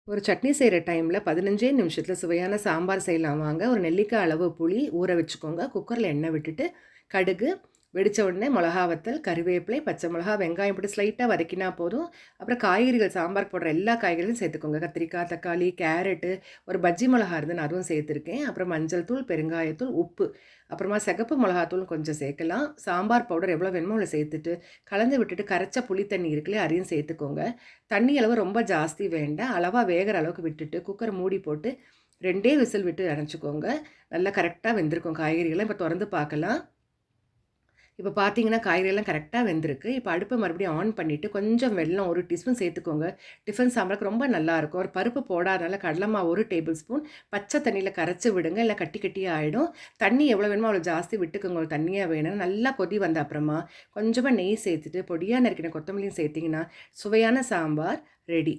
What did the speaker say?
ஒரு சட்னி செய்கிற டைமில் 15 நிமிஷத்தில் சுவையான சாம்பார் செய்யலாம் வாங்க. ஒரு நெல்லிக்காய் அளவு புளி ஊற வச்சுக்கோங்க. குக்கரில் எண்ணெய் விட்டுட்டு கடுகு வெடித்த உடனே மிளகா வத்தல், கறிவேப்பிலை, பச்சை மிளகா, வெங்காயம் போட்டு ஸ்லைட்டாக வதக்கினா போதும். அப்புறம் காய்கறிகள் சாம்பார் போடுற எல்லா காய்கறிகளும் சேர்த்துக்கோங்க. கத்திரிக்காய், தக்காளி, கேரட்டு, ஒரு பஜ்ஜி மிளகா இருந்து நான் அதுவும் சேர்த்துருக்கேன். அப்புறம் மஞ்சள் தூள், பெருங்காயத்தூள், உப்பு, அப்புறமா சிகப்பு மிளகாத்தூள் கொஞ்சம் சேர்க்கலாம். சாம்பார் பவுடர் எவ்வளோ வேணுமோ அவ்வளோ சேர்த்துட்டு கலந்து விட்டுட்டு கரைச்ச புளி தண்ணி இருக்குல்லையே அதையும் சேர்த்துக்கோங்க. தண்ணி அளவு ரொம்ப ஜாஸ்தி வேண்டாம். அளவாக வேகிற அளவுக்கு விட்டுட்டு குக்கரை மூடி போட்டு 2 விசில் விட்டு அரைச்சிக்கோங்க. நல்லா கரெக்டாக வெந்திருக்கும் காய்கறிகள்லாம். இப்போ திறந்து பார்க்கலாம். இப்போ பார்த்தீங்கன்னா காய்கறியெல்லாம் கரெக்டாக வெந்திருக்கு. இப்போ அடுப்பை மறுபடியும் ஆன் பண்ணிவிட்டு கொஞ்சம் வெல்லம் 1 டீஸ்பூன் சேர்த்துக்கோங்க. டிஃபன் சாம்பாருக்கு ரொம்ப நல்லாயிருக்கும். ஒரு பருப்பு போடாதனால கடலை மாவு 1 டேபிள் ஸ்பூன் பச்சை தண்ணியில் கரைச்சி விடுங்க. இல்லை கட்டி கட்டியாக ஆகிடும். தண்ணி எவ்வளோ வேணுமோ அவ்வளோ ஜாஸ்தி விட்டுக்கோங்க. ஒரு தண்ணியாக வேணும். நல்லா கொதி வந்த அப்புறமா கொஞ்சமாக நெய் சேர்த்துட்டு பொடியாக நறுக்கின கொத்தமல்லியும் சேர்த்திங்கன்னா சுவையான சாம்பார் ரெடி.